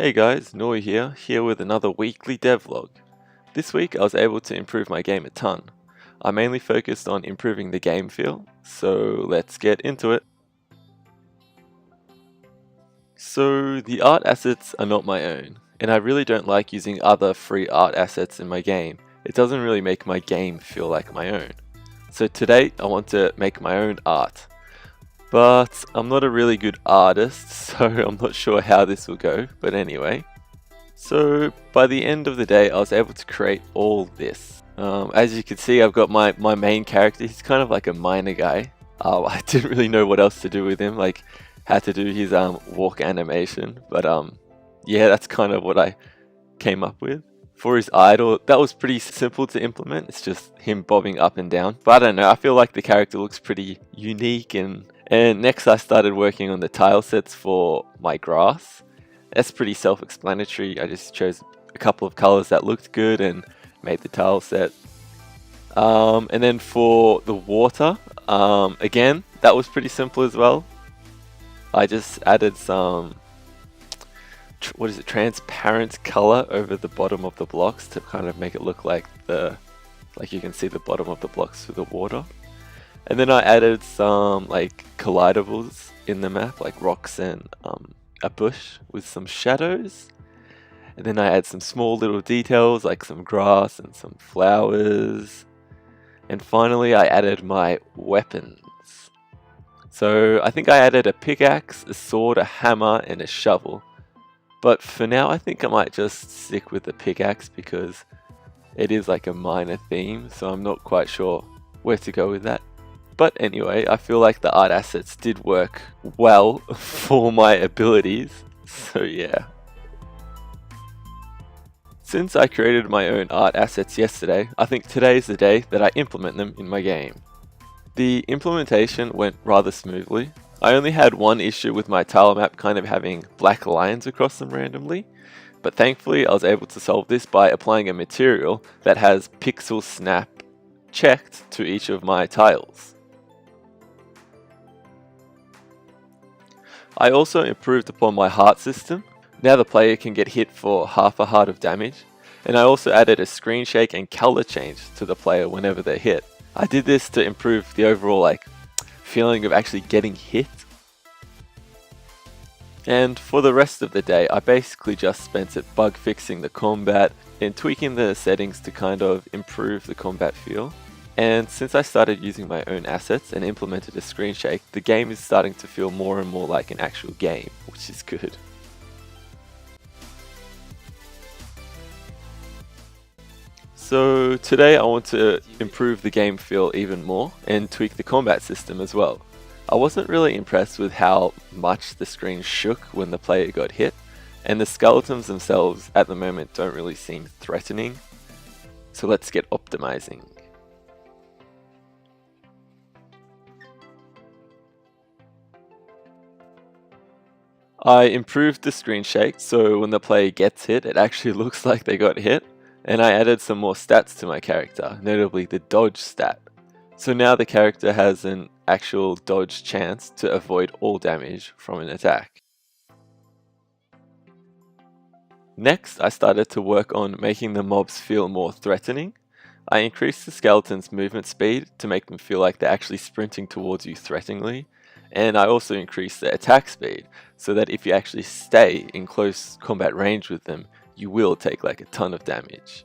Hey guys, Noi here with another weekly devlog. This week I was able to improve my game a ton. I mainly focused on improving the game feel, so let's get into it. So the art assets are not my own, and I really don't like using other free art assets in my game. It doesn't really make my game feel like my own. So today I want to make my own art. But I'm not a really good artist, so I'm not sure how this will go, but anyway. So by the end of the day, I was able to create all this. As you can see, I've got my main character. He's kind of like a miner guy. I didn't really know what else to do with him, like how to do his walk animation. But yeah, that's kind of what I came up with. For his idol, that was pretty simple to implement. It's just him bobbing up and down. But I don't know, I feel like the character looks pretty unique. And next I started working on the tile sets for my grass. That's pretty self-explanatory. I just chose a couple of colors that looked good and made the tile set. And then for the water, again, that was pretty simple as well. I just added some transparent color over the bottom of the blocks to kind of make it look like you can see the bottom of the blocks through the water. And then I added some like collidables in the map, like rocks and a bush with some shadows. And then I add some small little details like some grass and some flowers. And finally I added my weapons. So I think I added a pickaxe, a sword, a hammer and a shovel. But for now, I think I might just stick with the pickaxe because it is like a minor theme, so I'm not quite sure where to go with that. But anyway, I feel like the art assets did work well for my abilities, so yeah. Since I created my own art assets yesterday, I think today is the day that I implement them in my game. The implementation went rather smoothly. I only had one issue with my tile map kind of having black lines across them randomly, but thankfully I was able to solve this by applying a material that has pixel snap checked to each of my tiles. I also improved upon my heart system. Now the player can get hit for half a heart of damage, and I also added a screen shake and color change to the player whenever they're hit. I did this to improve the overall feeling of actually getting hit. And for the rest of the day, I basically just spent it bug fixing the combat and tweaking the settings to kind of improve the combat feel. And since I started using my own assets and implemented a screen shake, the game is starting to feel more and more like an actual game, which is good. So today I want to improve the game feel even more and tweak the combat system as well. I wasn't really impressed with how much the screen shook when the player got hit, and the skeletons themselves at the moment don't really seem threatening. So let's get optimizing. I improved the screen shake so when the player gets hit it actually looks like they got hit. And I added some more stats to my character, notably the dodge stat. So now the character has an actual dodge chance to avoid all damage from an attack. Next, I started to work on making the mobs feel more threatening. I increased the skeleton's movement speed to make them feel like they're actually sprinting towards you threateningly. And I also increased the attack speed so that if you actually stay in close combat range with them, you will take like a ton of damage.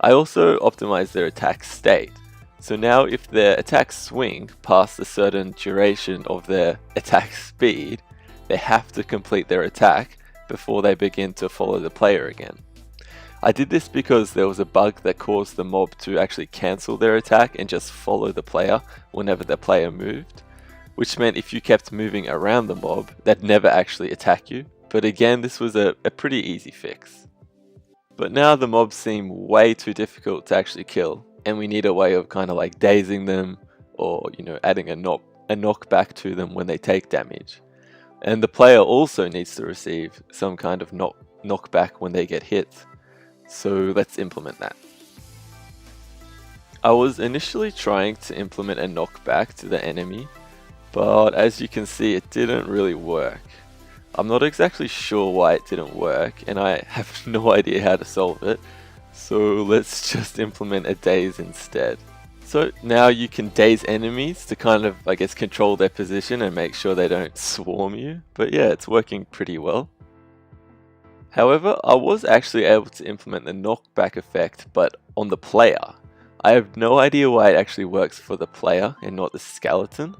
I also optimized their attack state. So now if their attacks swing past a certain duration of their attack speed, they have to complete their attack before they begin to follow the player again. I did this because there was a bug that caused the mob to actually cancel their attack and just follow the player whenever the player moved, which meant if you kept moving around the mob, they'd never actually attack you. But again, this was a pretty easy fix. But now the mobs seem way too difficult to actually kill, and we need a way of kind of like dazing them or, adding a knockback to them when they take damage. And the player also needs to receive some kind of knockback when they get hit. So let's implement that. I was initially trying to implement a knockback to the enemy, but as you can see, it didn't really work. I'm not exactly sure why it didn't work, and I have no idea how to solve it, so let's just implement a daze instead. So now you can daze enemies to kind of, I guess, control their position and make sure they don't swarm you, but yeah, it's working pretty well. However, I was actually able to implement the knockback effect, but on the player. I have no idea why it actually works for the player and not the skeleton,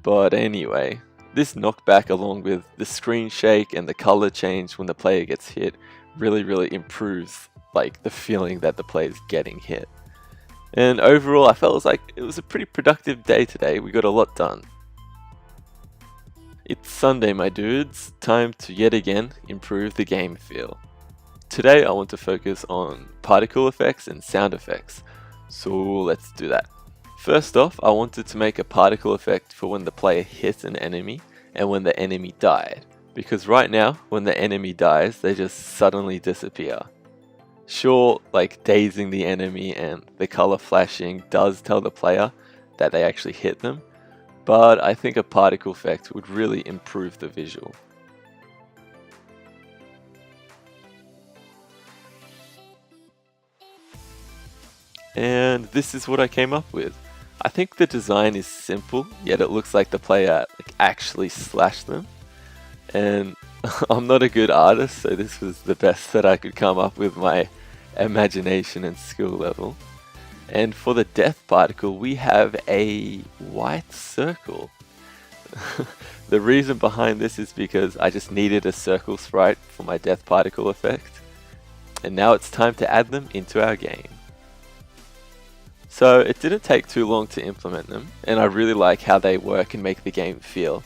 but anyway. This knockback, along with the screen shake and the color change when the player gets hit, really improves like the feeling that the player's getting hit. And overall, I felt like it was a pretty productive day today. We got a lot done. It's Sunday, my dudes. Time to yet again improve the game feel. Today, I want to focus on particle effects and sound effects. So let's do that. First off, I wanted to make a particle effect for when the player hit an enemy and when the enemy died, because right now, when the enemy dies, they just suddenly disappear. Sure, like dazing the enemy and the color flashing does tell the player that they actually hit them, but I think a particle effect would really improve the visual. And this is what I came up with. I think the design is simple, yet it looks like the player actually slashed them. And I'm not a good artist, so this was the best that I could come up with my imagination and skill level. And for the death particle, we have a white circle. The reason behind this is because I just needed a circle sprite for my death particle effect. And now it's time to add them into our game. So it didn't take too long to implement them, and I really like how they work and make the game feel.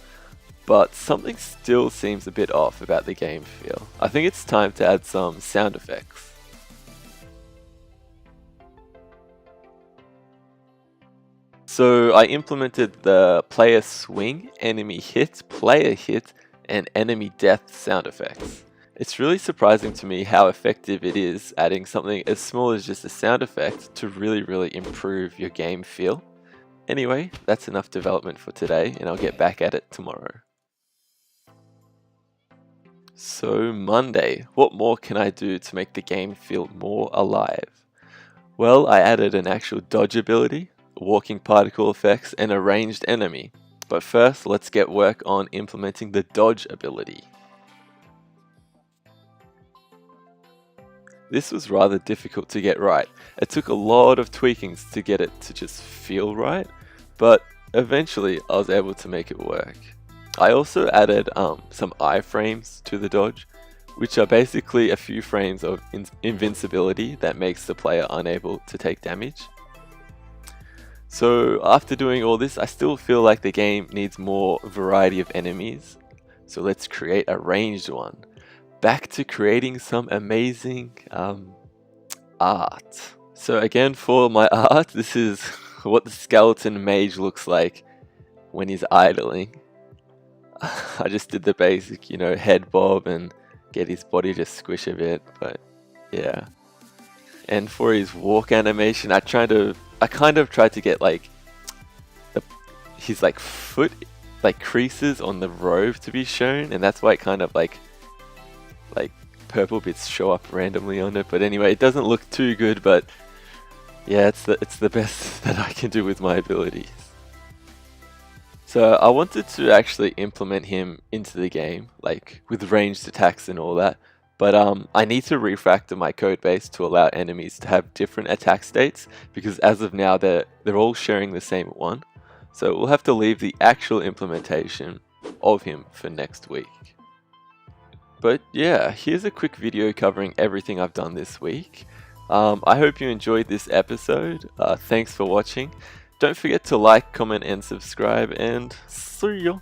But something still seems a bit off about the game feel. I think it's time to add some sound effects. So I implemented the player swing, enemy hit, player hit, and enemy death sound effects. It's really surprising to me how effective it is adding something as small as just a sound effect to really improve your game feel. Anyway, that's enough development for today, and I'll get back at it tomorrow. So Monday, what more can I do to make the game feel more alive? Well, I added an actual dodge ability, walking particle effects, and a ranged enemy. But first, let's get work on implementing the dodge ability. This was rather difficult to get right. It took a lot of tweakings to get it to just feel right, but eventually I was able to make it work. I also added some iframes to the dodge, which are basically a few frames of invincibility that makes the player unable to take damage. So after doing all this, I still feel like the game needs more variety of enemies, so let's create a ranged one. Back to creating some amazing art. So again, for my art, this is what the skeleton mage looks like when he's idling. I just did the basic, head bob and get his body to squish a bit, but yeah. And for his walk animation, I kind of tried to get his foot creases on the robe to be shown, and that's why it kind of like purple bits show up randomly on it. But anyway, it doesn't look too good, but yeah, it's the best that I can do with my abilities. So I wanted to actually implement him into the game, with ranged attacks and all that, but I need to refactor my codebase to allow enemies to have different attack states, because as of now they're all sharing the same one. So we'll have to leave the actual implementation of him for next week. But yeah, here's a quick video covering everything I've done this week. I hope you enjoyed this episode. Thanks for watching. Don't forget to like, comment, and subscribe, and see ya!